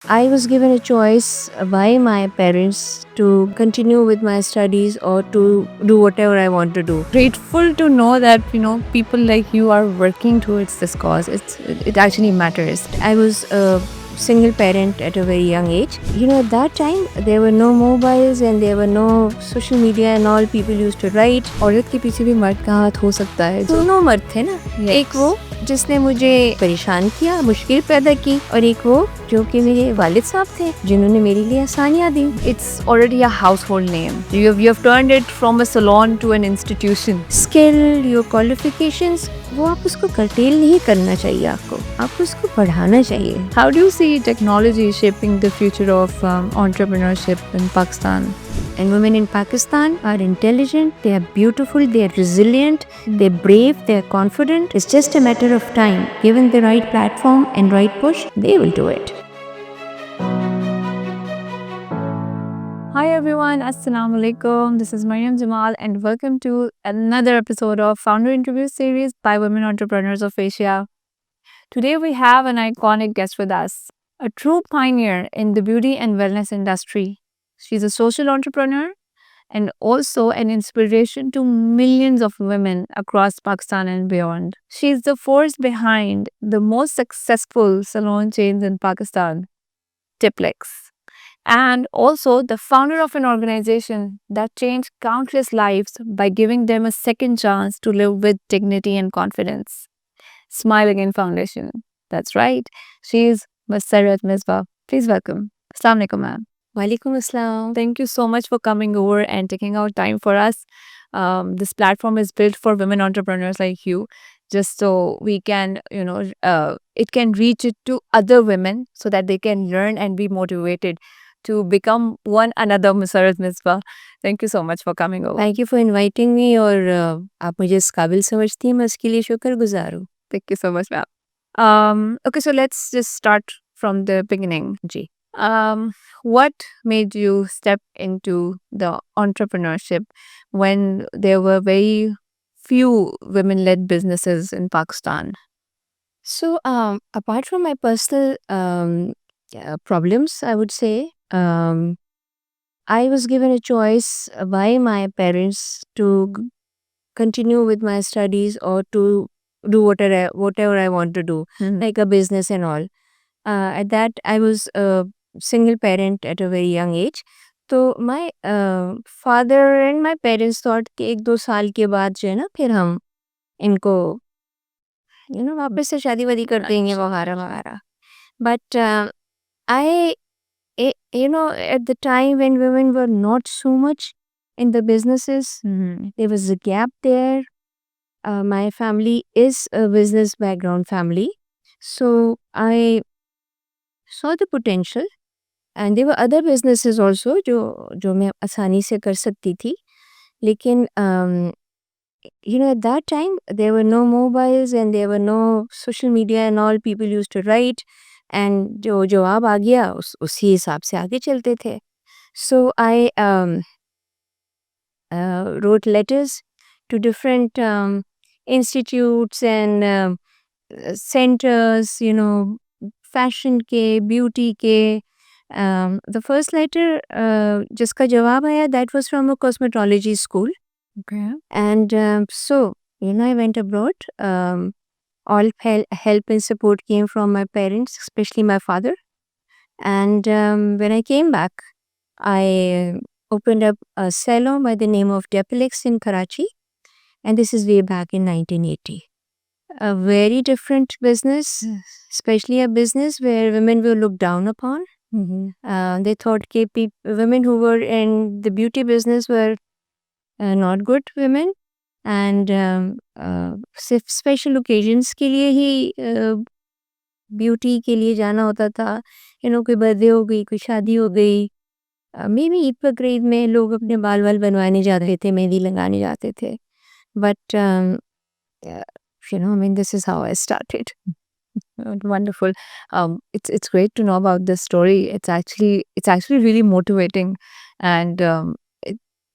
I was given a choice by my parents to continue with my studies or to do whatever I want to do. Grateful to know that people like you are working towards this cause. It actually matters. I was a single parent at a very young age. At that time, there were no mobiles and there were no social media and all. People used to write. औरत के पीछे भी मर्द का हाथ हो सकता है दोनों मर्द थे ना। एक वो जिसने मुझे परेशान किया, मुश्किल पैदा की, और एक वो जो कि मेरे वालिद साहब थे जिन्होंने मेरे लिए आसानियाँ दी। It's already a household name. You have turned it from a salon to an institution. Skill, your qualifications, वो आप उसको कर्टेल नहीं करना चाहिए, आपको उसको बढ़ाना चाहिए। How do you see technology shaping the future of entrepreneurship in Pakistan? And women in Pakistan are intelligent, they are beautiful, they are resilient, they're brave, they're confident. It's just a matter of time. Given the right platform and right push, they will do it. Hi everyone, Assalamu alaikum. This is Mariam Jamal and welcome to another episode of Founder Interview Series by Women Entrepreneurs of Asia. Today we have an iconic guest with us, a true pioneer in the beauty and wellness industry. She's a social entrepreneur and also an inspiration to millions of women across Pakistan and beyond. She's the force behind the most successful salon chains in Pakistan, Tiplex, and also the founder of an organization that changed countless lives by giving them a second chance to live with dignity and confidence. Smile Again Foundation. That's right. She is Masarrat Misbah. Please welcome. Assalamu alaikum, ma'am. Walaikum assalam. Thank you so much for coming over and taking out time for us. This platform is built for women entrepreneurs like you, just so we can, it can reach it to other women so that they can learn and be motivated to become one another Masarrat Misbah. Thank you so much for coming over. Thank you for inviting me, और आप मुझे इस काबिल समझती हैं, मैं उसके लिए शुक्रगुजार हूँ। Thank you so much, ma'am. Okay, so let's just start from the beginning. Ji. What made you step into the entrepreneurship when there were very few women-led businesses in Pakistan? So, apart from my personal problems, I would say, I was given a choice by my parents to continue with my studies or to do whatever I want to do, like a business and all. At that, I was a single parent at a very young age. तो my father and my parents thought कि 1-2 साल के बाद जो है ना, फिर हम इनको वापस से शादी वादी कर देंगे वगैरह वगैरह. But I, at the time when women were not so much in the businesses, there was a gap there. My family is a business background family. So I saw the potential, and there were other businesses also जो मैं आसानी से कर सकती थी. लेकिन at that time there were no mobiles and there were no social media and all. People used to write, and जो जवाब आ गया उसी हिसाब से आगे चलते थे. So I wrote letters to different institutes and centers, fashion के, beauty के. The first letter जिसका जवाब आया, that was from a cosmetology school. Okay. And so, I went abroad. All help and support came from my parents, especially my father. And when I came back, I opened up a salon by the name of Deplex in Karachi. And this is way back in 1980. A very different business, especially a business where women were looked down upon. They thought women who were in the beauty business were not good women. And सिर्फ special occasions के लिए ही beauty के लिए जाना होता था. कोई birthday हो गई, कोई शादी हो गई, मे बी ईद बकरीद में लोग अपने बाल वाल बनवाने जाते थे, मेहंदी लगाने जाते थे. But this is how I started. Wonderful. It's great to know about this story. It's actually really motivating, and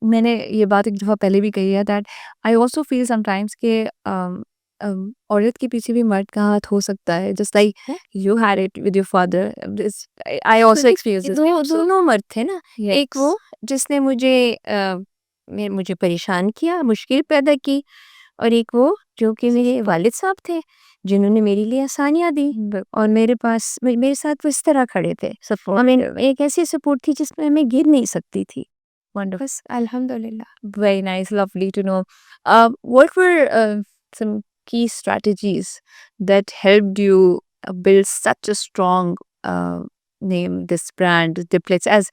मैंने ये बात एक दफ़ा पहले भी कही है that I also feel sometimes कि औरत के पीछे भी मर्द का हाथ हो सकता है, just like you had it with your father. I also experienced this. दोनों मर्द थे ना, एक Yes. वो जिसने मुझे परेशान किया, मुश्किल पैदा की, और एक वो जो कि मेरे वालिद साहब थे, जिन्होंने मेरे लिए आसानियाँ दी, और मेरे साथ वो इस तरह खड़े थे। Support. I mean, एक ऐसी सपोर्ट थी जिसमें मैं गिर नहीं सकती थी। Wonderful. बस अल्हम्दुलिल्लाह। Very nice, lovely to know. What were some key strategies that helped you build such a strong name, this brand, Diplex, as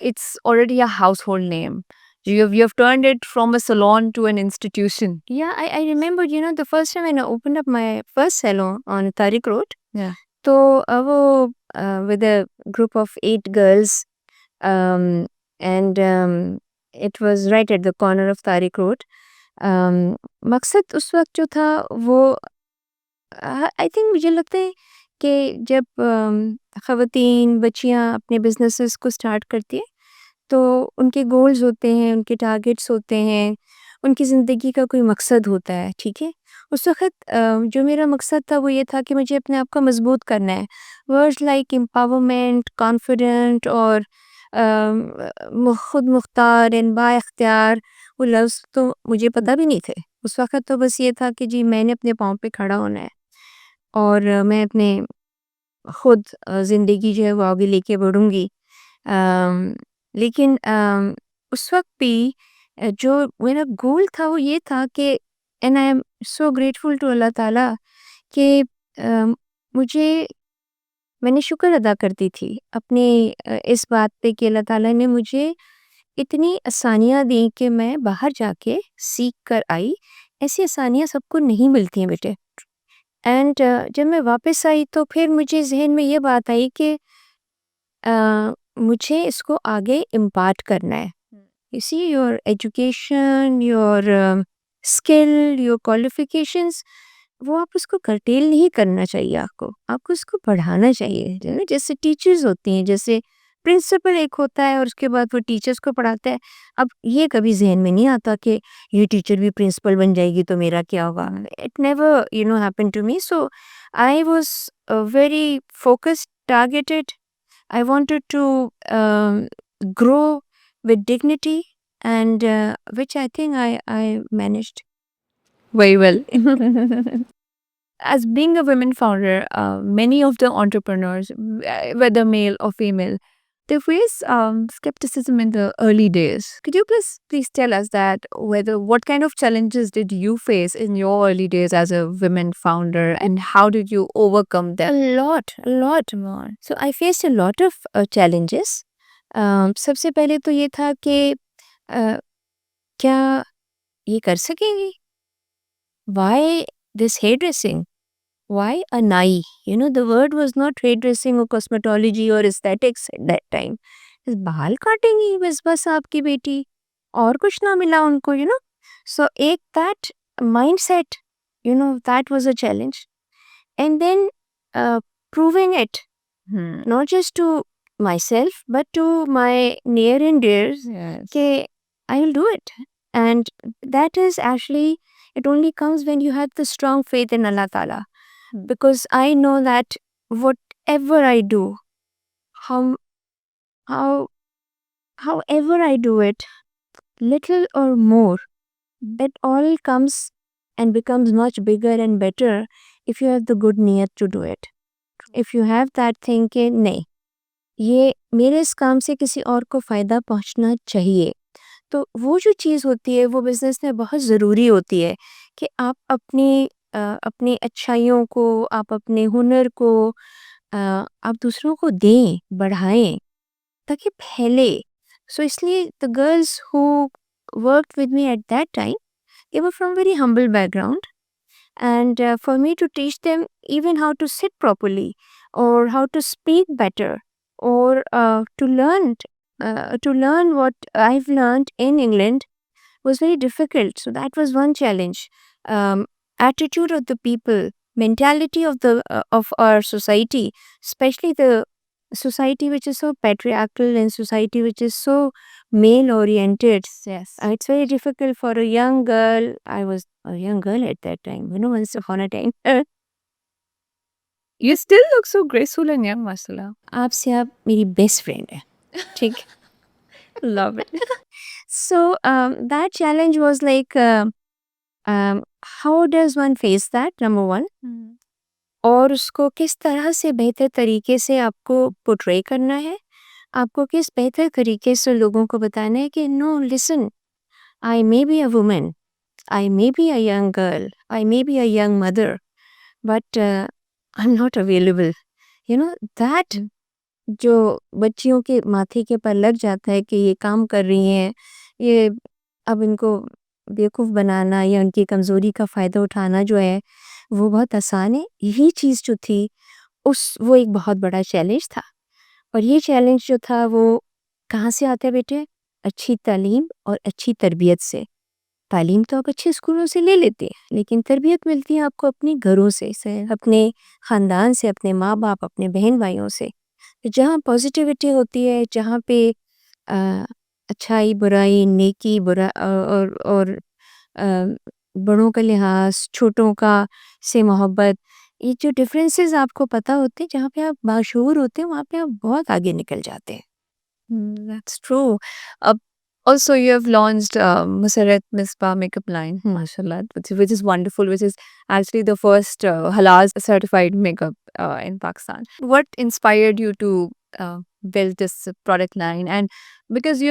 it's already a household name. You have turned it from a salon to an institution. Yeah, I remember, the first time when I opened up my first salon on Tariq Road, Yeah. तो वो with a group of 8 girls, and it was right at the corner of Tariq Road. मकसद उस वक्त जो था वो, I think मुझे लगता है कि जब ख़वातीन बच्चियां अपने बिजनेसेस को स्टार्ट करती हैं तो उनके गोल्स होते हैं, उनके टारगेट्स होते हैं, उनकी ज़िंदगी का कोई मकसद होता है, ठीक है। उस वक़्त जो मेरा मकसद था वो ये था कि मुझे अपने आप को मज़बूत करना है। वर्ड्स लाइक एम्पावरमेंट, कॉन्फिडेंट और खुद मुख्तार एंड बाइख्तियार, वो लफ्ज़ तो मुझे पता भी नहीं थे। उस वक़्त तो बस ये था कि जी मैंने अपने पाँव पे खड़ा होना है, और मैं अपने खुद ज़िंदगी जो है वो आगे लेके बढ़ूँगी। लेकिन उस वक़्त भी जो मेरा गोल था वो ये था कि, and I am so grateful to Allah Taala, कि मुझे मैंने शुक्र अदा करती थी अपने इस बात पे कि अल्लाह ताला ने मुझे इतनी आसानियाँ दी कि मैं बाहर जाके सीख कर आई। ऐसी आसानियाँ सबको नहीं मिलती हैं बेटे। एंड जब मैं वापस आई तो फिर मुझे ज़हन में ये बात आई कि मुझे इसको आगे इम्पार्ट करना है। You see, your education, your skill, your qualifications, वो आप उसको curtail नहीं करना चाहिए आपको उसको बढ़ाना चाहिए। जैसे टीचर्स होती हैं, जैसे प्रिंसिपल एक होता है और उसके बाद वो टीचर्स को पढ़ाता है। अब ये कभी ज़हन में नहीं आता कि ये टीचर भी प्रिंसिपल बन जाएगी तो मेरा क्या होगा। It never happened to me. So I was very focused, targeted. I wanted to grow with dignity, and which I think I managed. Very well. As being a women founder, many of the entrepreneurs, whether male or female, they face skepticism in the early days. Could you please tell us that what kind of challenges did you face in your early days as a women founder, and how did you overcome A them? lot more. So I faced a lot of challenges. सबसे पहले तो ये था कि क्या ये कर सकेंगी? Why this hairdressing? Why a nai? The word was not hairdressing or cosmetology or aesthetics at that time. बाल काटेंगी बस आपकी बेटी, और कुछ ना मिला उनको, So एक that mindset, that was a challenge. And then proving it, not just to myself but to my near and dears, Yes. कि I will do it. And that is actually, it only comes when you have the strong faith in Allah Ta'ala. Because I know that whatever I do, how however I do it, little or more, that all comes and becomes much bigger and better if you have the good niyat to do it. If you have that thing कि नहीं, ये मेरे इस काम से किसी और को फ़ायदा पहुंचना चाहिए, तो वो जो चीज़ होती है वो बिज़नेस में बहुत ज़रूरी होती है कि आप अपनी अच्छाइयों को, आप अपने हुनर को आप दूसरों को दें, बढ़ाएं, ताकि फैले। सो इसलिए the girls who worked with me at that time, they were from very humble background, and for me to teach them even how to sit properly or how to speak better, or to learn what I've learned in England was very difficult. So that was one challenge. Attitude of the people, mentality of our society, especially the society which is so patriarchal and society which is so male oriented. Yes. It's very difficult for a young girl. I was a young girl at that time, once upon a time. You still look so graceful and young, mashallah. आपसे आप मेरी best friend है, ठीक? Love it. So that challenge was like, how does one face that? Number one, और उसको किस तरह से बेहतर तरीके से आपको पोर्ट्रे करना है, आपको किस बेहतर तरीके से लोगों को बताना है कि no listen, I may be a woman, I may be a young girl, I may be a young mother, but I am not available. That जो बच्चियों के माथे के पर लग जाता है कि ये काम कर रही हैं, ये अब इनको बेवकूफ़ बनाना या उनकी कमज़ोरी का फ़ायदा उठाना जो है वो बहुत आसान है. यही चीज़ जो थी वो एक बहुत बड़ा चैलेंज था. और ये चैलेंज जो था वो कहाँ से आता है बेटे? अच्छी तालीम और अच्छी तरबियत से. तालीम तो आप अच्छे स्कूलों से ले लेते हैं, लेकिन तरबियत मिलती है आपको अपने घरों से, अपने ख़ानदान से, अपने माँ बाप, अपने बहन भाइयों से. जहाँ पॉजिटिविटी होती है, जहाँ पे अ, अच्छाई, बुराई, नेकी, और अ, बड़ों का लिहाज, छोटों का से मोहब्बत, ये जो डिफरेंसेस आपको पता होते हैं, जहाँ पे आप बाशऊर होते हैं, वहाँ पे आप बहुत आगे निकल जाते हैं. That's true. Uh, Also, you have launched Musarat Misbah makeup line, mashallah, which is wonderful, which is actually the first halal certified makeup in Pakistan. What inspired you to build this product line? And because,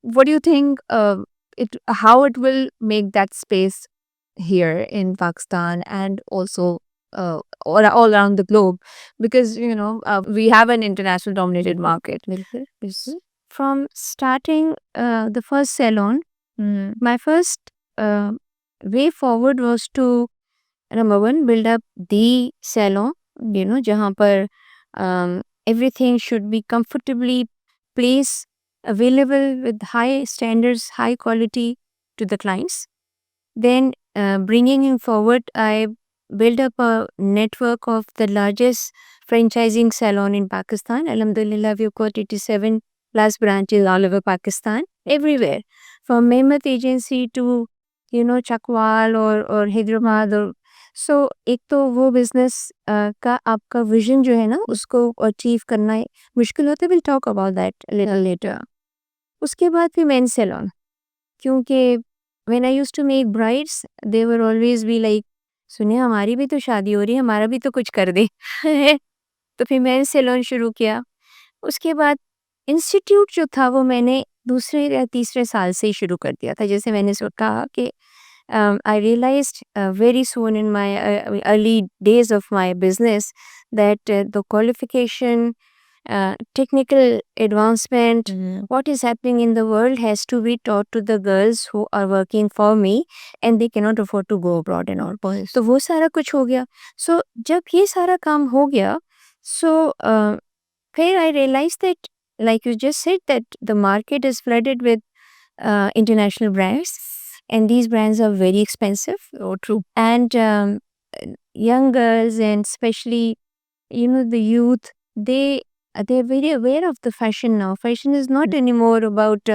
what do you think how it will make that space here in Pakistan and also all around the globe? Because, we have an international dominated market. बिल्कुल, बिल्कुल. From starting the first salon, my first way forward was to, number one, build up the salon, जहाँ पर everything should be comfortably placed, available with high standards, high quality to the clients. Then bringing him forward, I built up a network of the largest franchising salon in Pakistan. Alhamdulillah, we've got 87 plus branches all over Pakistan, everywhere. From Mehmet Agency to, Chakwal or Hyderabad. So, एक तो वो business का आपका vision जो है ना उसको achieve करना मुश्किल होता है. Will talk about that little letter. उसके बाद फिर मेन सैलून, क्योंकि when I used to make brides, they were always be like, सुनिए हमारी भी तो शादी हो रही है, हमारा भी तो कुछ कर दे. तो फिर मैंने सैलून शुरू किया. उसके बाद इंस्टीट्यूट जो था वो मैंने दूसरे या तीसरे साल से ही शुरू कर दिया था. जैसे मैंने कहा कि I realized very soon in my early days of my business that the qualification, technical advancement, what is happening in the world has to be taught to the girls who are working for me and they cannot afford to go abroad and all. तो वो सारा कुछ हो गया. So जब ये सारा काम हो गया, so फिर I realized that, like you just said, that the market is flooded with international brands and these brands are very expensive. Oh, true. And young girls and especially, the youth, they're very aware of the fashion now. Fashion is not anymore about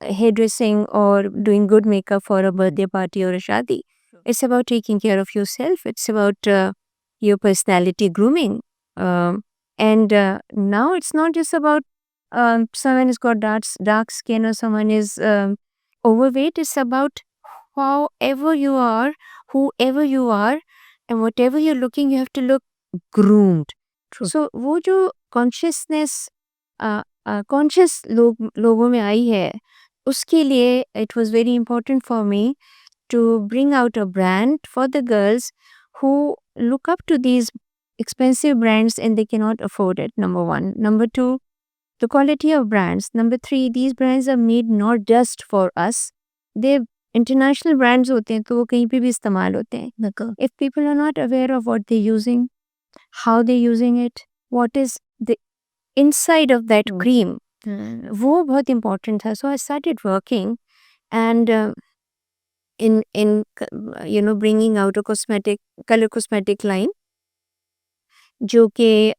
hairdressing or doing good makeup for a birthday party or a shadi. It's about taking care of yourself. It's about your personality grooming. And now it's not just about someone has got dark skin or someone is overweight. It's about however you are, whoever you are, and whatever you're looking, you have to look groomed. True. So वो जो consciousness conscious लोगों में आई है, उसके लिए it was very important for me to bring out a brand for the girls who look up to these expensive brands and they cannot afford it. Number one. Number two, the quality of brands. Number three, these brands are made not just for us. They international brands होते हैं तो वो कहीं पे भी इस्तेमाल होते हैं. If people are not aware of what they're using, how they're using it, what is the inside of that cream, वो बहुत important था. So I started working and in bringing out a color cosmetic line. जो कि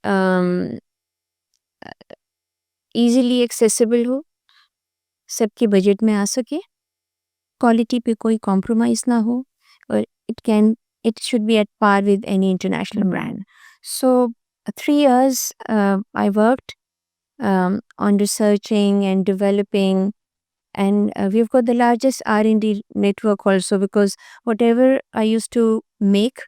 easily accessible हो, सबके budget में आ सके, quality पे कोई कॉम्प्रोमाइज़ ना हो और it should be at par with any international brand. So 3 years I worked on researching and developing, and we've got the largest R&D network also, because whatever I used to make,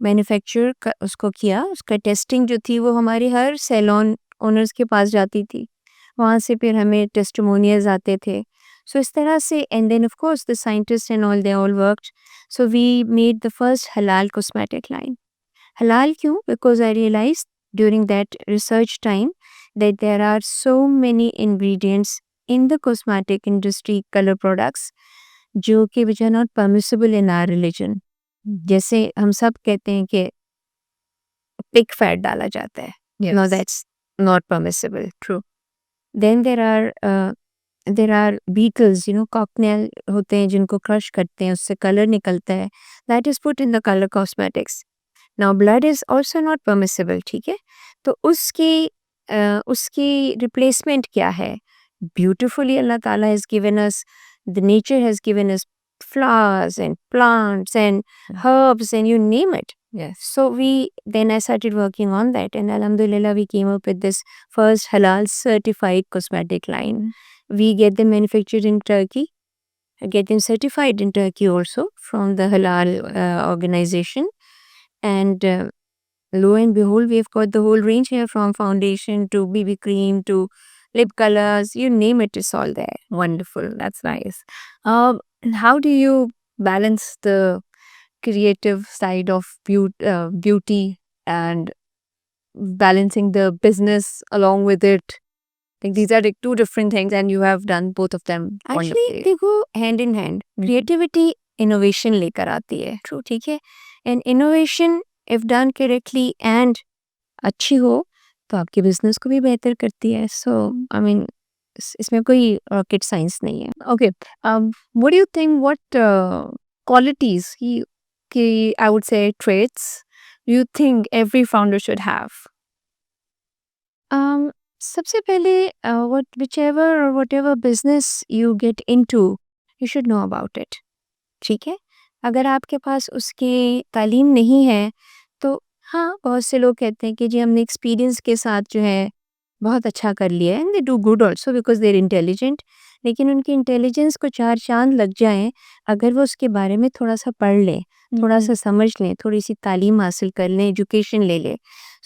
manufacture उसको किया, उसका testing जो थी वो हमारे हर salon owners के पास जाती थी, वहाँ से फिर हमें टेस्टिमोनियल्स आते थे. सो इस तरह से, and then of course the scientist and all, they all worked. So we made the first halal cosmetic line. हलाल क्यों? Because I realise during that research time that there are so many ingredients in the cosmetic industry, color products, जो कि which are not permissible in our religion. जैसे हम सब कहते हैं कि पिग फैट डाला जाता है. No, that's not permissible. True. Then there are beetles, cochineal होते हैं जिनको क्रश करते हैं, उससे कलर निकलता है. That is put in the color cosmetics. Now blood is also not permissible. ठीक है, तो उसकी रिप्लेसमेंट क्या है? Beautifully Allah Ta'ala has given us, the nature has given us flowers and plants and herbs and you name it. Yes. So then I started working on that, and Alhamdulillah we came up with this first halal certified cosmetic line. We get them manufactured in Turkey, get them certified in Turkey also from the halal organization, and lo and behold, we've got the whole range here, from foundation to BB cream to lip colors, you name it, it's all there. Wonderful. That's nice. How do you balance the creative side of beauty and balancing the business along with it? Like these are like two different things, and you have done both of them. Actually, they go hand in hand. Creativity innovation लेकर आती है. True. ठीक है, and innovation if done correctly and अच्छी हो तो आपके business को भी बेहतर करती है. सो आई मीन इसमें कोई रॉकेट साइंस नहीं है. Okay. What do you think? What qualities I would say traits you think every founder should have? सबसे पहले whichever or whatever business you get into, you should know about it. ठीक है, अगर आपके पास उसकी तालीम नहीं है तो हाँ, बहुत से लोग कहते हैं कि जी हमने एक्सपीरियंस के साथ जो है बहुत अच्छा कर लिया है, and they do good also because they are intelligent. लेकिन उनकी इंटेलिजेंस को 4 चांद लग जाएं अगर वो उसके बारे में थोड़ा सा पढ़ लें, थोड़ा सा समझ लें, थोड़ी सी तालीम हासिल कर लें, एजुकेशन ले लें.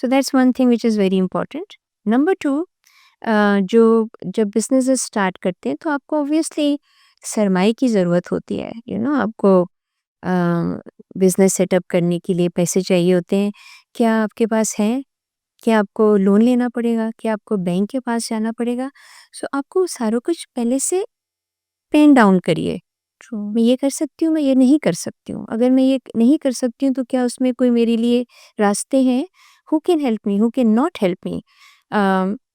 So that's one thing which is very important. Number 2, जो जब बिजनेस स्टार्ट करते हैं तो आपको ऑब्वियसली सरमाई की ज़रूरत होती है. आपको बिजनेस सेटअप करने के लिए पैसे चाहिए होते हैं. क्या आपके पास है? क्या आपको लोन लेना पड़ेगा? क्या आपको बैंक के पास जाना पड़ेगा? सो आपको सारा कुछ पहले से पेन डाउन करिए. मैं ये कर सकती हूँ, मैं ये नहीं कर सकती हूँ. अगर मैं ये नहीं कर सकती हूँ तो क्या उसमें कोई मेरे लिए रास्ते हैं? Who can help me, who can not help me?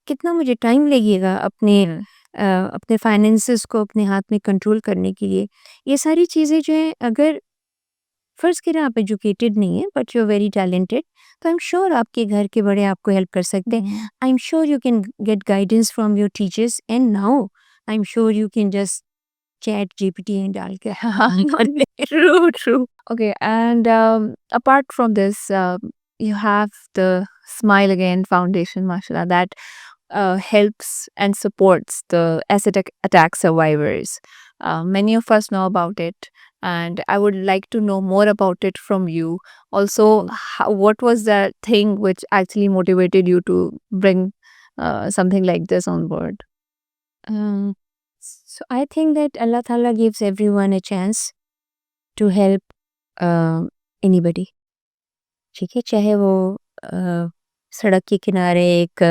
कितना मुझे टाइम लगेगा अपने फाइनेंसेस को अपने हाथ में कंट्रोल करने के लिए? ये सारी चीज़ें जो हैं, अगर फ़र्ज़ करें आप एजुकेटेड नहीं हैं but you are very talented, तो आई एम श्योर आपके घर के बड़े आपको हेल्प कर सकते हैं. I am sure you can get guidance from your teachers, and now I am sure you can just chat GPT में डाल के True, true. Okay, and apart from this, you have the Smile Again Foundation, mashallah, that helps and supports the acid attack survivors. Many of us know about it, and I would like to know more about it from you. Also, what was that thing which actually motivated you to bring something like this on board? So I think that Allah Ta'ala gives everyone a chance to help anybody. ठीक है, चाहे वो सड़क के किनारे एक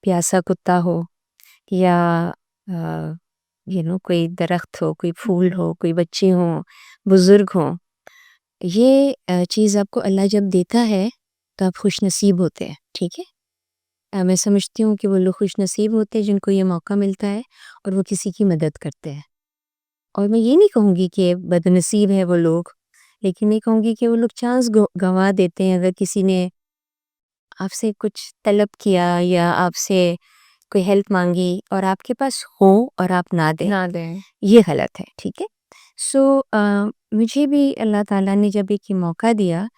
प्यासा कुत्ता हो, या कोई दरख्त हो, कोई फूल हो, कोई बच्चे हों, बुज़ुर्ग हों. ये चीज़ आपको अल्लाह जब देता है तो आप खुश नसीब होते हैं. ठीक है, मैं समझती हूँ कि वो लोग खुश नसीब होते हैं जिनको ये मौका मिलता है और वो किसी की मदद करते हैं. और मैं ये नहीं कहूँगी कि बदनसीब है वो लोग, लेकिन ये कहूँगी कि वो लोग चांस गंवा देते हैं. अगर किसी ने आपसे कुछ तलब किया या आपसे कोई हेल्प मांगी और आपके पास हो और आप ना दें, ये गलत है, ठीक है। सो मुझे भी अल्लाह ताला ने जब एक ये मौका दिया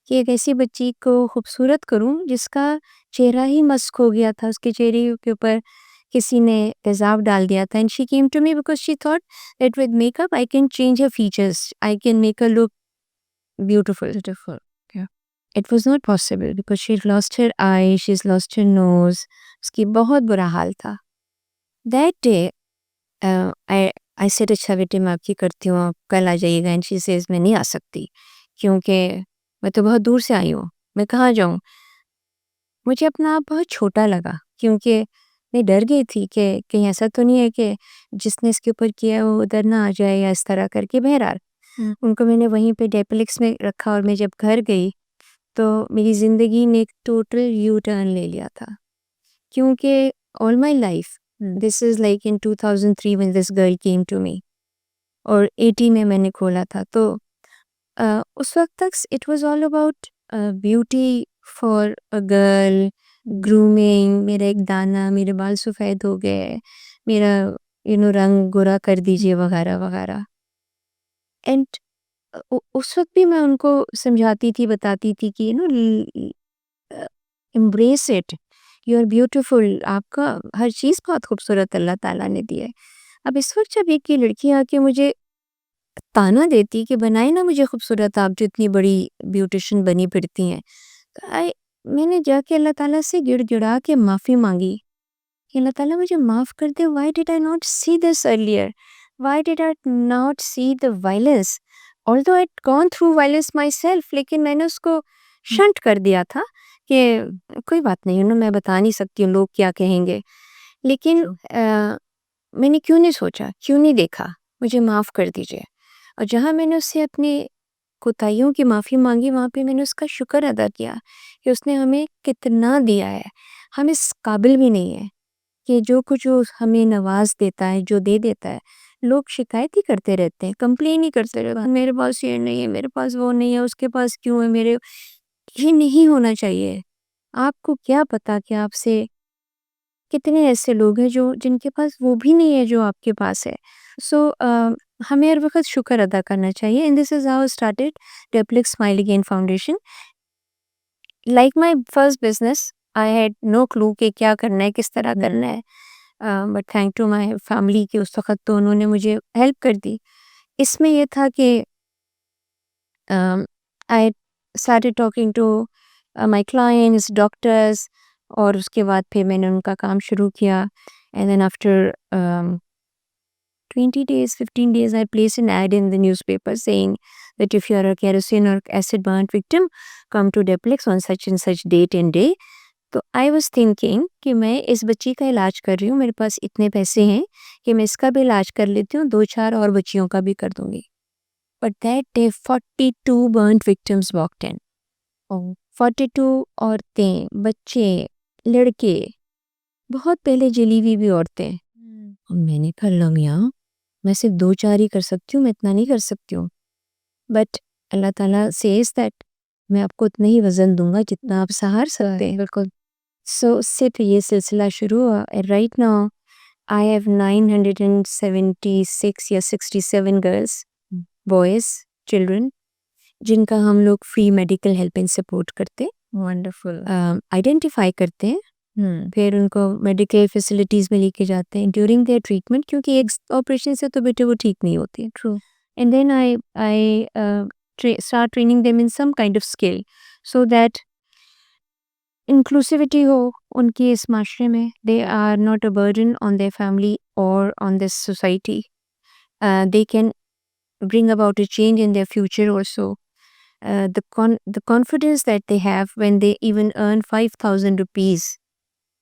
कि एक ऐसी बच्ची को खूबसूरत करूं जिसका चेहरा ही मस्क हो गया था, उसके चेहरे के ऊपर किसी ने तेजाब डाल दिया था, and she came to me because she thought that with makeup I can change her features, I can make her look beautiful. It was not possible because she lost her eye, she lost her nose, उसकी बहुत बुरा हाल था। That day I said अच्छा बेटे मैं आपकी करती हूँ, आप कल आ जाइएगा, एंड शी सेज मैं नहीं आ सकती क्योंकि मैं तो बहुत दूर से आई हूँ, मैं कहाँ जाऊँ। मुझे अपना आप बहुत छोटा लगा क्योंकि मैं डर गई थी कि कहीं ऐसा तो नहीं है कि जिसने इसके ऊपर किया है वो उधर ना आ जाए या इस तरह करके। बहरहाल उनको मैंने वहीं पे डेप्लिक्स में रखा और मैं जब घर गई तो मेरी ज़िंदगी ने एक टोटल यू टर्न ले लिया था क्योंकि all my life this is like in 2003 when this girl came to me, और 80 में मैंने खोला था। तो उस वक्त तक it was all about beauty for a girl, grooming, मेरा एक दाना, मेरे बाल सफ़ेद हो गए, मेरा रंग गोरा कर दीजिए वगैरह वगैरह। एंड उस वक्त भी मैं उनको समझाती थी, बताती थी कि embrace it, you are beautiful, आपका हर चीज़ बहुत खूबसूरत अल्लाह ताला ने दी है। अब इस वक्त जब एक ये लड़की आके मुझे ताना देती कि बनाए ना मुझे खूबसूरत, आप जो इतनी बड़ी ब्यूटिशियन बनी फिरती हैं, तो मैंने जाके अल्लाह ताला से गिड़गिड़ा के माफ़ी मांगी कि अल्लाह ताला मुझे माफ़ कर दे, why did I not see this earlier, why did I not see the violence, although I gone through violence myself, लेकिन मैंने उसको शंट कर दिया था कि कोई बात नहीं, मैं बता नहीं सकती हूँ लोग क्या कहेंगे। लेकिन मैंने क्यों नहीं सोचा, क्यों नहीं देखा, मुझे माफ़ कर दीजिए। और जहाँ मैंने उससे अपनी कोताहियों की माफ़ी मांगी वहाँ पे मैंने उसका शुक्र अदा किया कि उसने हमें कितना दिया है। हम इस काबिल भी नहीं है कि जो कुछ वो हमें नवाज देता है, जो दे देता है, लोग शिकायत ही करते रहते हैं, कंप्लेन ही करते रहते हैं, मेरे पास ये नहीं है, मेरे पास वो नहीं है, उसके पास क्यों है, मेरे ये नहीं होना चाहिए। आपको क्या पता कि आपसे कितने ऐसे लोग हैं जो जिनके पास वो भी नहीं है जो आपके पास है। सो हमें हर वक़्त शुक्र अदा करना चाहिए, and this is how I started Deplix smile again foundation. Like my first business, I had no clue कि क्या करना है, किस तरह करना है। But thank to my family कि उस वक़्त तो उन्होंने मुझे हेल्प कर दी। इसमें ये था कि I started talking to my clients, doctors, और उसके बाद फिर मैंने उनका काम शुरू किया। And then after 20 days, 15 days, I placed an ad in the newspaper saying that if you are a kerosene or acid burnt victim, come to Deplex on such and such date and day. तो I was thinking कि मैं इस बच्ची का इलाज कर रही हूँ, मेरे पास इतने पैसे हैं कि मैं इसका भी इलाज कर लेती हूँ, 2-4 और बच्चियों का भी कर दूंगी। But that day 42 burned victims walked in. 42 औरतें, बच्चे, लड़के, बहुत पहले जली हुई भी औरतें। और मैंने कहा लमिया, मैं सिर्फ 2-4 ही कर सकती हूँ, मैं इतना नहीं कर सकती हूँ। बट अल्लाह ताला सेज दैट मैं आपको उतना ही वज़न दूँगा जितना आप सहार सकते हैं। बिल्कुल। सो उससे फिर ये सिलसिला शुरू हुआ। राइट नाउ आई हैव 976 या 67 गर्ल्स, बॉयज़, चिल्ड्रन, जिनका हम लोग free medical help and support करते हैं। वंडरफुल। आइडेंटिफाई करते हैं, फिर उनको मेडिकल फैसिलिटीज़ में लेके जाते हैं ड्यूरिंग देयर ट्रीटमेंट, क्योंकि एक ऑपरेशन से तो बेटे वो ठीक नहीं होती। True. And then I start training them in some kind of skill so that inclusivity हो उनकी इस माशरे में, they are not a burden on their family और on this society, they can bring about a change in their future also. The confidence that they have when they even earn 5,000 rupees,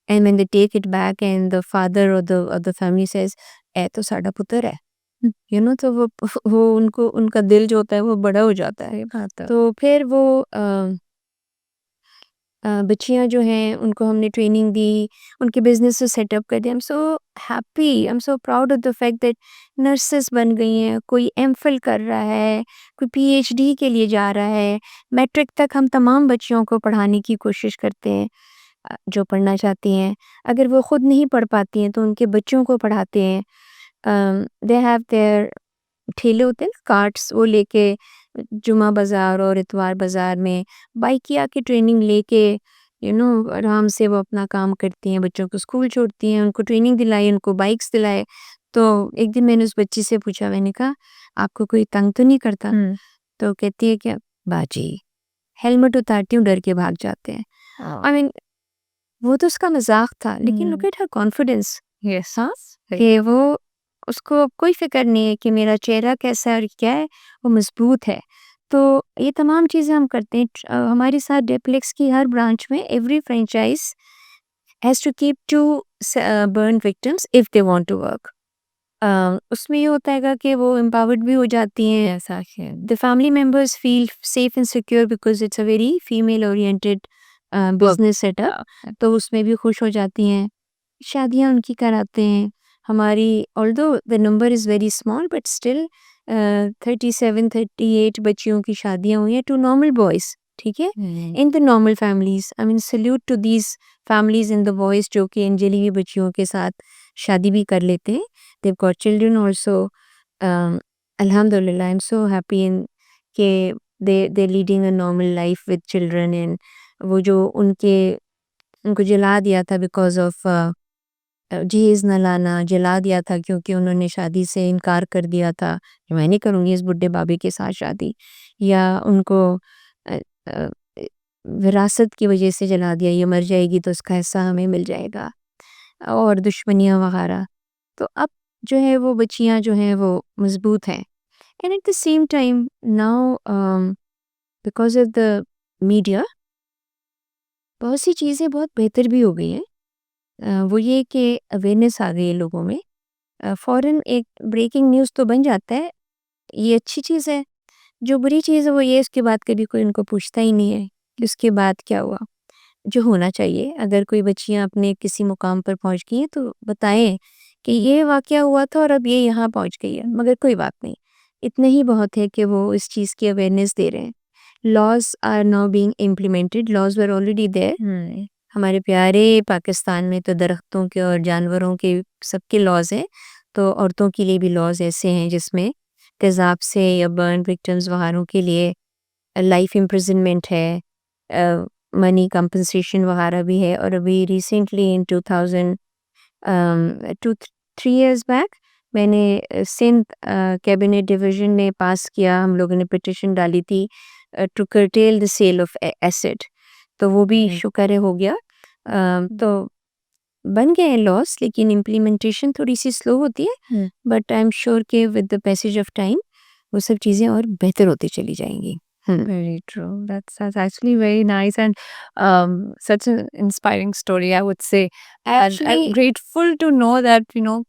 and when they take it back and the father or the family says ए तो साडा पुत्र है, तो वो उनको उनका दिल जो होता है वो बड़ा हो जाता है। सही बात है। तो फिर वो बच्चियाँ जो हैं उनको हमने ट्रेनिंग दी, उनके बिज़नेस सेटअप कर दिए। आई am so happy, I am so proud of the fact that nurses बन गई हैं, कोई एमफिल कर रहा है, कोई पीएचडी के लिए जा रहा है। मैट्रिक तक हम तमाम बच्चियों को पढ़ाने की कोशिश करते हैं, जो पढ़ना चाहती हैं। अगर वो खुद नहीं पढ़ पाती हैं तो उनके बच्चों को पढ़ाते हैं। दे हैव देयर ठेले होते हैं ना, कार्ट्स, वो लेके जुमा बाज़ार और इतवार बाज़ार में बाइकिया की ट्रेनिंग लेके आराम से वो अपना काम करती हैं, बच्चों को स्कूल छोड़ती हैं, उनको ट्रेनिंग दिलाई, उनको बाइक्स दिलाए। तो एक दिन मैंने उस बच्ची से पूछा, मैंने कहा, आपको कोई तंग तो नहीं करता? तो कहती है क्या, बाजी हेलमेट उतारती हूँ, डर के भाग जाते हैं। आई मीन, वो तो उसका मजाक था, लेकिन look at her confidence. Yes, हाँ, कि वो, उसको अब कोई फ़िक्र नहीं है कि मेरा चेहरा कैसा है और क्या है, वो मज़बूत है। तो ये तमाम चीज़ें हम करते हैं। हमारे साथ डेप्लेक्स की हर ब्रांच में every franchise has to keep 2 burn victims if they want to work. उसमें ये होता हैगा कि वो एम्पावर्ड भी हो जाती हैं। ऐसा है। The family members feel safe and secure because it's a very female oriented business setup, तो उसमें भी खुश हो जाती हैं। शादियाँ उनकी कराते हैं। हमारी, although the number is very small but still 37-38 बच्चियों की शादियाँ हुई हैं टू नॉर्मल बॉयज़, ठीक है? In the normal families, I mean salute to these families in the boys जो कि इन जली हुई बच्चियों के साथ शादी भी कर लेते हैं। They've got children also. Alhamdulillah, I'm so happy in कि they're leading a normal life with children, and वो जो उनको जला दिया था बिकॉज ऑफ जहेज़ न लाना, जला दिया था क्योंकि उन्होंने शादी से इनकार कर दिया था कि मैं नहीं करूँगी इस बुड्ढे बाबे के साथ शादी, या उनको अ, अ, विरासत की वजह से जला दिया, ये मर जाएगी तो उसका हिस्सा हमें मिल जाएगा, और दुश्मनियाँ वगैरह। तो अब जो है वो बच्चियाँ जो हैं वो मज़बूत हैं। And at the same time now because of the media बहुत सी चीज़ें बहुत बेहतर भी हो गई हैं। वो ये कि अवेयरनेस आ गई है लोगों में। फ़ौरन एक ब्रेकिंग न्यूज़ तो बन जाता है, ये अच्छी चीज़ है। जो बुरी चीज़ है वो ये है, उसके बाद कभी कोई उनको पूछता ही नहीं है कि उसके बाद क्या हुआ। जो होना चाहिए, अगर कोई बच्चियाँ अपने किसी मुकाम पर पहुँच गई हैं तो बताएँ कि ये वाक़या हुआ था और अब ये यहाँ पहुँच गई है, मगर कोई बात नहीं। इतना ही बहुत है कि वो इस चीज़ की अवेयरनेस दे रहे हैं। Laws are now being implemented, laws were already there. हमारे प्यारे पाकिस्तान में तो दरख्तों के और जानवरों के सबके लॉज़ हैं, तो औरतों के लिए भी लॉज़ ऐसे हैं जिसमें तेज़ाब से या बर्न विक्टिम्स वगैरह के लिए लाइफ इम्प्रिजनमेंट है, मनी कंपनसेशन वगैरह भी है। और अभी रिसेंटली इन 2000 2-3 इयर्स बैक मैंने सिंध कैबिनेट डिवीज़न ने पास किया, हम लोगों ने पिटिशन डाली थी to curtail the sale of acid, तो वो भी शुक्र है हो गया। तो बन गए हैं लॉस, लेकिन इम्प्लीमेंटेशन थोड़ी-सी स्लो होती है, बट आई एम श्योर कि with the passage of time वो सब चीज़ें और बेहतर होती चली जाएँगी। Very true. That's actually very nice and such an inspiring story, I would say. And I'm Actually, grateful to know that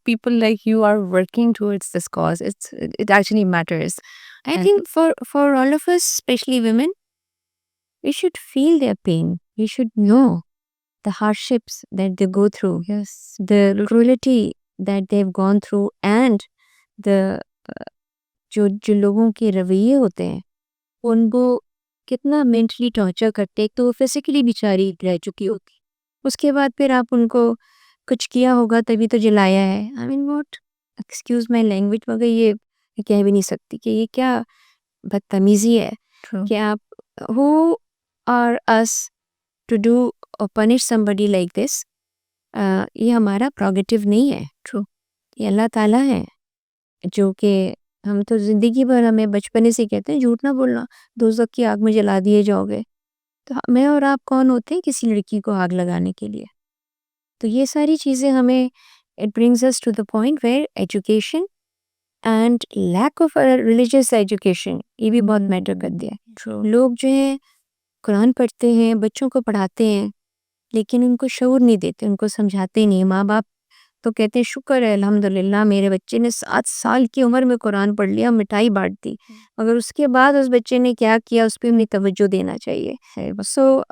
people like you are working towards this cause. It actually matters. I And think for all of us, especially women, we should feel their pain. We should know the hardships that they go through, yes, the cruelty that they've gone through, and the जो जो लोगों के रवैये होते हैं, उनको कितना mentally torture करते हैं। एक तो वो फिजिकली बेचारी रह चुकी होती, उसके बाद फिर आप उनको कुछ किया होगा तभी तो जलाया है। I mean what, excuse my language, मगर ये मैं कह भी नहीं सकती कि ये क्या बदतमीजी है true. कि आप, who are us to do और पनिश समबडी लाइक दिस। ये हमारा प्रोगेटिव नहीं है। True. ये अल्लाह ताला है जो कि, हम तो ज़िंदगी भर हमें बचपने से कहते हैं झूठ ना बोलना, दोज़ख की आग में जला दिए जाओगे। तो मैं और आप कौन होते हैं किसी लड़की को आग लगाने के लिए? तो ये सारी चीज़ें हमें, it brings us to the point where education and lack of religious education, ये भी बहुत मैटर करती है। True. लोग जो हैं कुरान पढ़ते हैं, बच्चों को पढ़ाते हैं, लेकिन उनको शऊर नहीं देते, उनको समझाते नहीं हैं। माँ-बाप तो कहते हैं शुक्र है अल्हम्दुलिल्लाह मेरे बच्चे ने 7 साल की उम्र में कुरान पढ़ लिया, मिठाई बाँट दी। मगर उसके बाद उस बच्चे ने क्या किया उस पे हमें तवज्जो देना चाहिए। सो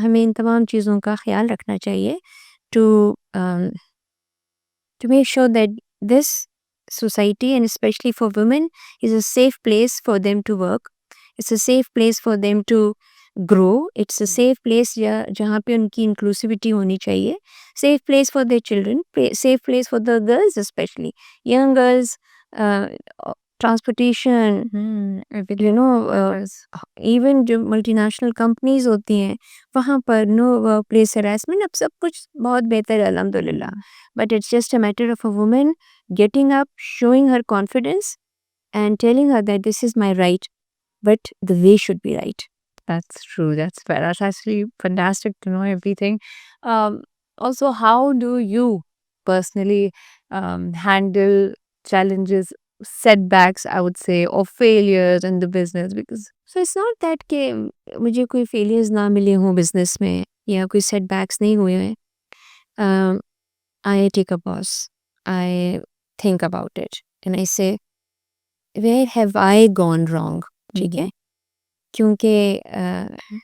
हमें इन तमाम चीज़ों का ख़्याल रखना चाहिए to make sure that this society, and especially for women, is a safe place for them to work. It's a safe place for them to grow. It's a safe place जहाँ पे उनकी inclusivity होनी चाहिए. Safe place for their children. Safe place for the girls, especially young girls. Uh, transportation, you know, even जो multinational companies होती हैं वहाँ पर no workplace harassment. अब सब कुछ बहुत बेहतर है अल्हम्दुलिल्लाह. But it's just a matter of a woman getting up, showing her confidence, and telling her that this is my right, but the way should be right. That's true. That's fair. That's actually fantastic to know everything. Also, how do you personally handle challenges, setbacks, I would say, or failures in the business? Because So it's not that कि मुझे कोई failures ना मिले हों business में या कोई setbacks नहीं हुए हैं. I take a pause. I think about it and I say, where have I gone wrong? ठीक है? क्योंकि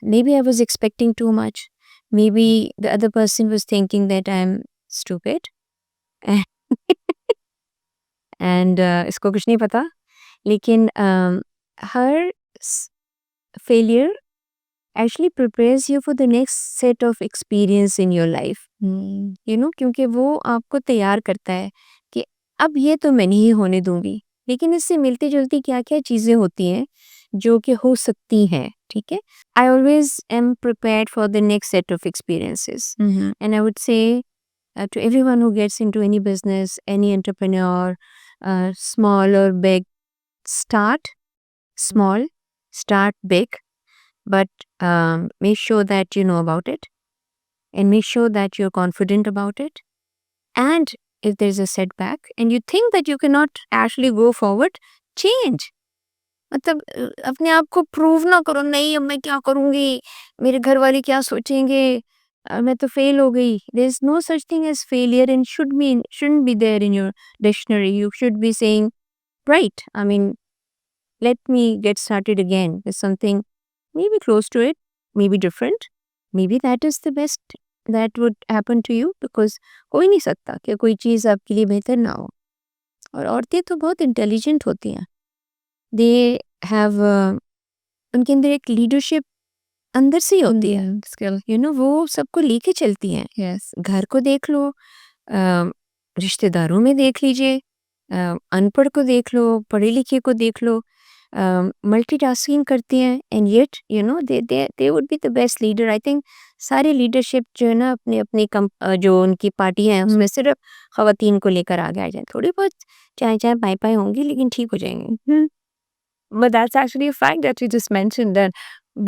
maybe I was expecting too much. Maybe the other person was thinking that I'm stupid. And इसको कुछ नहीं पता. लेकिन her failure actually prepares you for the next set of experience in your life. You know, क्योंकि वो आपको तैयार करता है कि अब ये तो मैं नहीं होने दूंगी. लेकिन इससे मिलती जुलती क्या क्या चीज़ें होती हैं जो कि हो सकती हैं. ठीक है. I always am prepared for the next set of experiences. And I would say to everyone who gets into any business, any entrepreneur, small or big, start small, start big, but make sure that you know about it and make sure that you're confident about it. And if there's a setback and you think that you cannot actually go forward, change. मतलब अपने आप को prove ना करो, नहीं अब मैं क्या करूँगी, मेरे घर वाले क्या सोचेंगे, मैं तो फेल हो गई. There is no such thing as failure and shouldn't be there in your dictionary. You should be saying, right, I mean, let me get started again with something maybe close to it, maybe different. Maybe that is the best that would happen to you, because हो ही नहीं सकता कि कोई चीज़ आपके लिए बेहतर ना हो. और औरतें तो बहुत इंटेलिजेंट होती हैं. दे हैव उनके अंदर एक लीडरशिप अंदर से ही होती है. skill. यू नो वो सबको लेके चलती हैं. Yes. घर को देख लो, रिश्तेदारों में देख लीजिए, अनपढ़ को देख लो, पढ़े लिखे को देख लो, मल्टीटास्किंग करती हैं. And yet you know they would be the best leader. I think सारे लीडरशिप जो है ना अपनी अपनी जो उनकी पार्टी है उसमें सिर्फ ख़वातीन को लेकर आगे आ जाए. थोड़ी बहुत चाहे चाहे पाई पाई होंगी लेकिन ठीक हो जाएंगे. But that's actually a fact that you just mentioned, that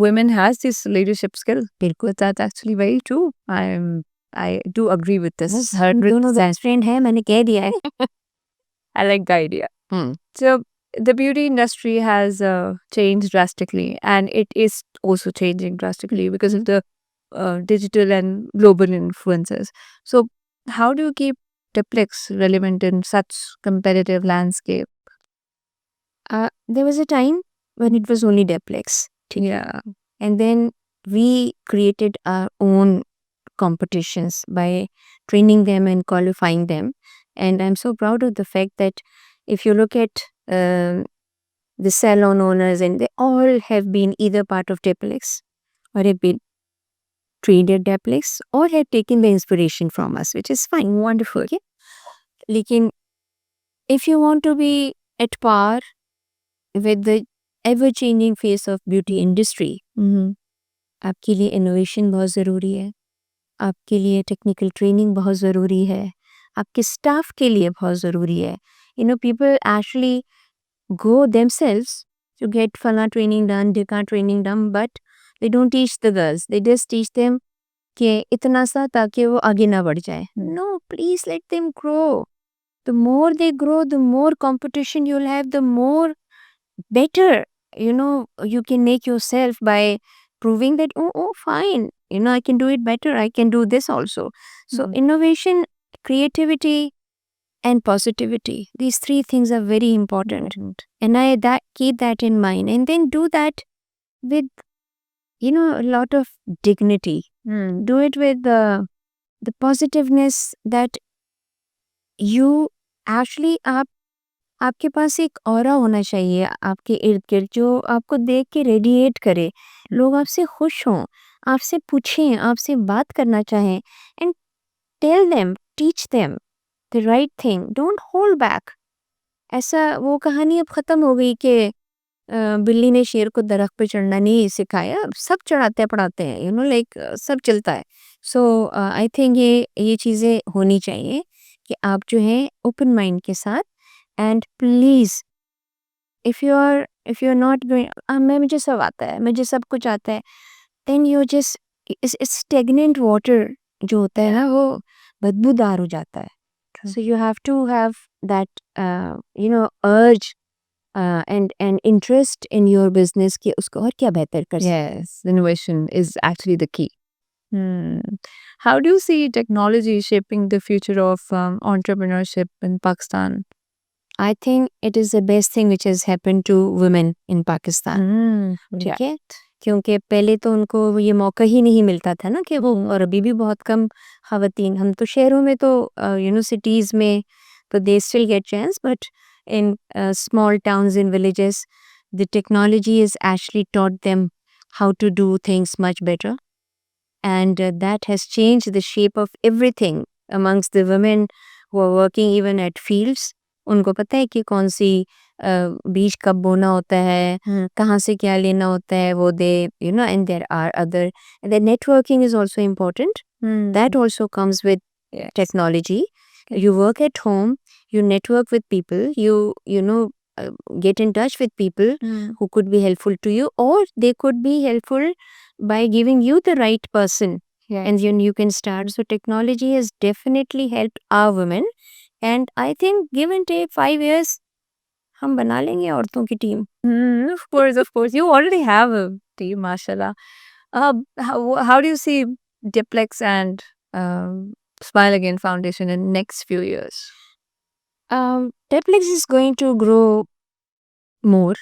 women has this leadership skill. बिल्कुल. That's actually very true. I do agree with this. दोनों 100%. बेस्ट फ्रेंड है, मैंने कह दिया है. I like the idea. So the beauty industry has changed drastically, and it is also changing drastically because of the digital and global influences. So how do you keep Diplex relevant in such competitive landscape? There was a time when it was only Deplex. Yeah. And then we created our own competitions by training them and qualifying them. And I'm so proud of the fact that if you look at the salon owners, and they all have been either part of Deplex or have been trained at Deplex or have taken the inspiration from us, which is fine, wonderful. Okay? Lekin if you want to be at par with the ever-changing face of beauty industry, आपके लिए innovation बहुत ज़रूरी है, आपके लिए technical training बहुत ज़रूरी है, आपके staff के लिए बहुत ज़रूरी है. You know, people actually go themselves to get फला training done, ढिका training done, but they don't teach the girls. They just teach them कि इतना सा ताकि वो आगे ना बढ़ जाए. No, please let them grow. The more they grow, the more competition you'll have, the more better, you know, you can make yourself by proving that, oh, fine, you know, I can do it better, I can do this also. So innovation, creativity, and positivity. These three things are very important. And I keep that in mind, and then do that with, a lot of dignity. Do it with the positiveness that you actually आपके पास एक aura होना चाहिए आपके इर्द गिर्द जो आपको देख के रेडिएट करे, लोग आपसे खुश हों, आपसे पूछें, आपसे बात करना चाहें, and tell them, teach them the right thing, don't hold back. ऐसा वो कहानी अब ख़त्म हो गई कि बिल्ली ने शेर को दरख्त पे चढ़ना नहीं सिखाया, अब सब चढ़ाते पढ़ाते हैं, लाइक सब चलता है. सो आई थिंक ये चीज़ें होनी चाहिए कि आप जो है ओपन माइंड के साथ, and please if you are not going, मैं मुझे सब आता है, मुझे सब कुछ आता है, then you just stagnant water जो होता है ना वो बदबूदार हो जाता है. So you have to have that urge and interest in your business कि उसको और क्या बेहतर कर सकते. Yes, innovation is actually the key. How do you see technology shaping the future of entrepreneurship in Pakistan? I think it is the best thing which has happened to women in Pakistan. ठीक है, क्योंकि पहले तो उनको ये मौका ही नहीं मिलता था ना कि वो, और अभी भी बहुत कम ख़वातीन, हम तो शहरों में तो सिटीज़ में तो they still get chance, but in small towns and villages the technology has actually taught them how to do things much better, and that has changed the shape of everything amongst the women who are working even at fields. उनको पता है कि कौन सी बीज कब बोना होता है, कहाँ से क्या लेना होता है, वो दे and there are other, and the networking is also important. That also comes with technology. You work at home, you network with people, get in touch with people who could be helpful to you, or they could be helpful by giving you the right person. And then you can start. So technology has definitely helped our women, and I think give and take 5 years हम बना लेंगे औरतों की team. Of course. You already have a team, mashallah. How do you see Diplex and Smile Again Foundation in next few years? Diplex is going to grow more,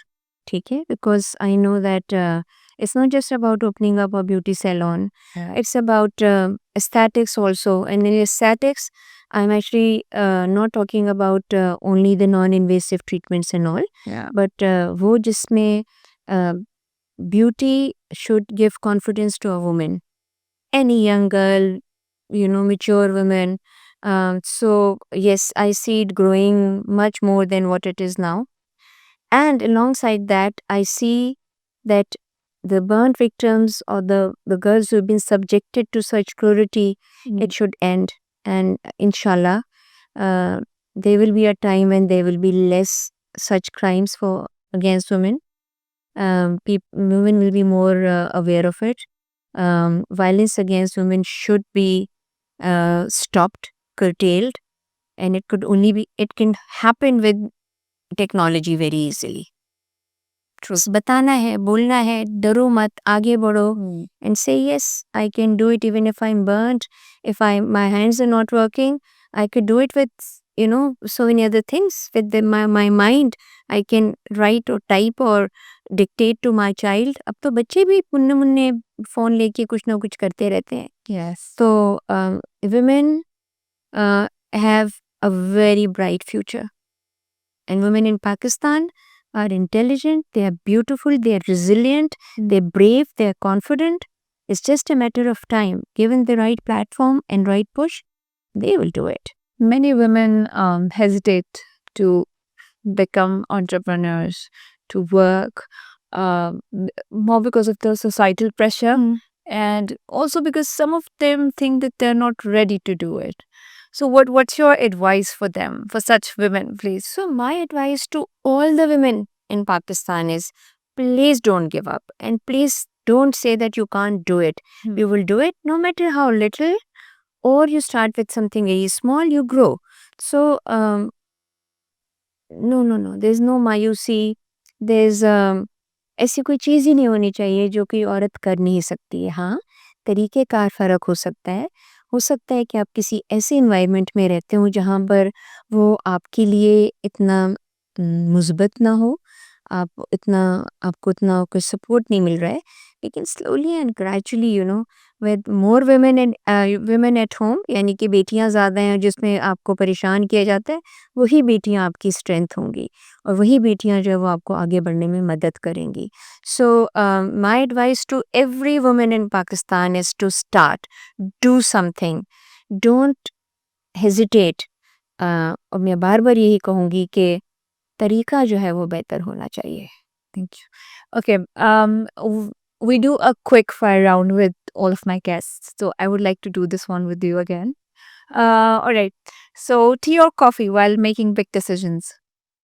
ठीक है, because I know that it's not just about opening up a beauty salon. It's about aesthetics also, and in aesthetics I'm actually not talking about only the non-invasive treatments and all, but वो जिसमें beauty should give confidence to a woman, any young girl, mature women. So yes, I see it growing much more than what it is now. And alongside that, I see that the burn victims or the girls who have been subjected to such cruelty, it should end. And inshallah, there will be a time when there will be less such crimes against women. Women will be more aware of it. Violence against women should be stopped, curtailed, and it can happen with technology very easily. बस बताना है, बोलना है, डरो मत, आगे बढ़ो, and say yes, I can do it even if I'm burnt, if my hands are not working, I could do it with so many other things. With my mind, I can write or type or dictate to my child. अब तो बच्चे भी पुन्ने मुन्ने phone लेके कुछ ना कुछ करते रहते हैं. Yes. So women have a very bright future, and women in Pakistan are intelligent, they are beautiful, they are resilient, they're brave, they're confident. It's just a matter of time. Given the right platform and right push, they will do it. Many women hesitate to become entrepreneurs, to work, more because of the societal pressure, and also because some of them think that they're not ready to do it. So what's your advice for them, for such women, please? So my advice to all the women in Pakistan is, please don't give up, and please don't say that you can't do it. You will do it no matter how little, or you start with something very small, you grow. So no, there's no मायूसी, there's ऐसी कोई चीज़ ही नहीं होनी चाहिए जो कि औरत कर नहीं सकती है. हाँ, तरीक़ेकार फ़र्क हो सकता है, हो सकता है कि आप किसी ऐसे एनवायरनमेंट में रहते हो जहाँ पर वो आपके लिए इतना मुस्बत ना हो, आपको इतना कोई सपोर्ट नहीं मिल रहा है, लेकिन slowly and gradually with more women at home, यानी कि बेटियां ज़्यादा हैं जिसमें आपको परेशान किया जाता है, वही बेटियां आपकी स्ट्रेंथ होंगी और वही बेटियां जो है वो आपको आगे बढ़ने में मदद करेंगी. So my advice to every woman in Pakistan is to start, do something, don't hesitate. और मैं बार बार यही कहूँगी कि तरीका जो है वो बेहतर होना चाहिए. Thank you. Okay, we do a quick fire round with all of my guests. So I would like to do this one with you again. All right. So tea or coffee while making big decisions?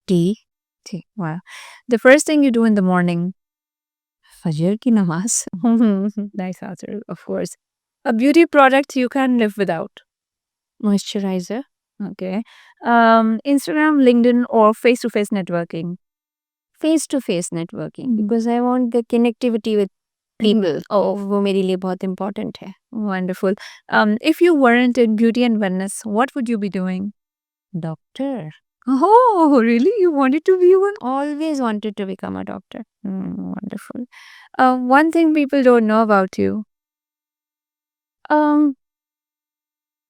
T. Tea. Wow. The first thing you do in the morning? फजर की नमाज. Nice answer, of course. A beauty product you can live without? Moisturiser. Okay. Instagram, LinkedIn, or face-to-face networking? Face to face networking, because I want the connectivity with people. Oh, वो मेरे लिए बहुत important है. wonderful. If you weren't in beauty and wellness, what would you be doing? Doctor. Oh, really? You wanted to be one? Always wanted to become a doctor. Wonderful. One thing people don't know about you. um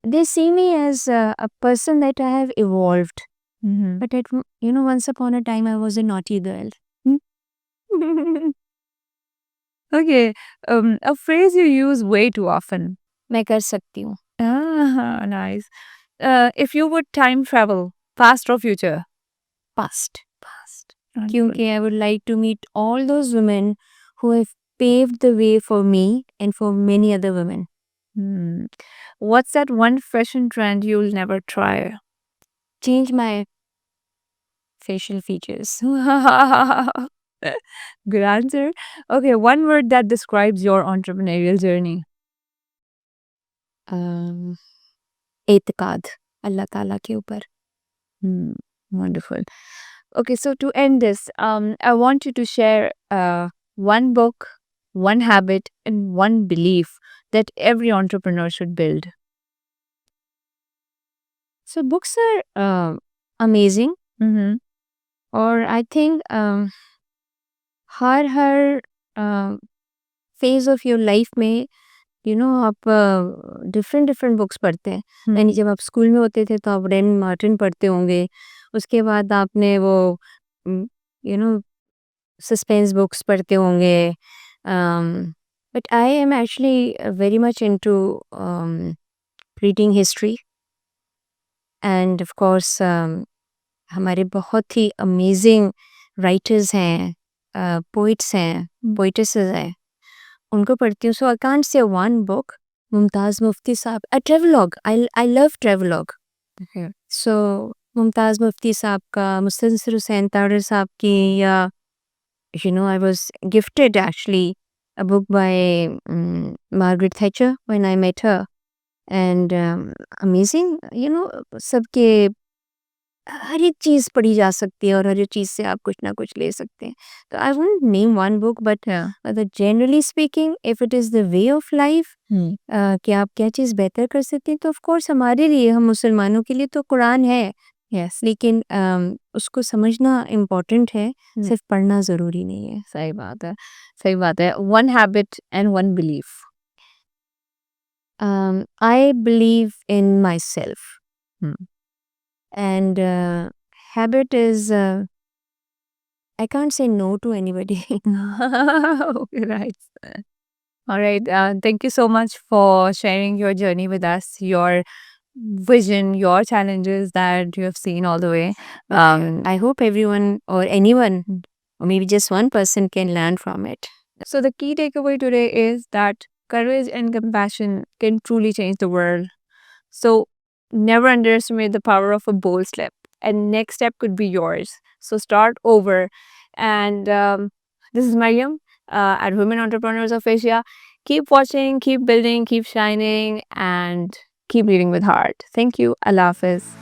they see me as a person that I have evolved, but once upon a time I was a naughty girl. Okay. A phrase you use way too often. मैं कर सकती हूँ. Ah, nice. If you would time travel, past or future? Past. Wonderful. क्योंकि I would like to meet all those women who have paved the way for me and for many other women. Hmm. What's that one fashion trend you'll never try? Change my facial features. Good answer. Okay, one word that describes your entrepreneurial journey. एतकाद अल्लाह ताला के ऊपर. Wonderful. Okay, so to end this, I want you to share one book, one habit, and one belief that every entrepreneur should build. So books are amazing, Mm-hmm. और I think her phase of your life में आप different different books पढ़ते हैं. यानी जब आप school में होते थे तो आप रेन मार्टिन पढ़ते होंगे, उसके बाद आपने वो सस्पेंस बुक्स पढ़ते होंगे. But I am actually very much into reading history, and of course हमारे बहुत ही अमेजिंग राइटर्स हैं, पोइट्स हैं, पोइटेसेस हैं, उनको पढ़ती हूँ. So I can't say one book. Mumtaz Mufti sahab, a travelogue, I love travelogue. Okay. So Mumtaz Mufti sahab का, मुस्तनसिर हुसैन तारड़ साहब की, या I was gifted actually a book by Margaret Thatcher when I met her, and amazing. सबके हर एक चीज़ पढ़ी जा सकती है और हर एक चीज़ से आप कुछ ना कुछ ले सकते हैं. तो I won't name one book, but generally speaking, if it is the way of life कि आप क्या चीज़ बेहतर कर सकते हैं, तो ऑफ कोर्स हमारे लिए, हम मुसलमानों के लिए तो कुरान है. Yes. लेकिन उसको समझना इम्पोर्टेंट है, सिर्फ पढ़ना ज़रूरी नहीं है. सही बात है. सही बात है. One habit and one belief. I believe in myself, and habit is I can't say no to anybody. Okay, right. All right. Thank you so much for sharing your journey with us, your vision, your challenges that you have seen all the way. I hope everyone or anyone, or maybe just one person, can learn from it. So the key takeaway today is that courage and compassion can truly change the world. So never underestimate the power of a bold step. And next step could be yours. So start over. And this is Mariam at Women Entrepreneurs of Asia. Keep watching, keep building, keep shining, and keep leading with heart. Thank you. Allah Hafiz.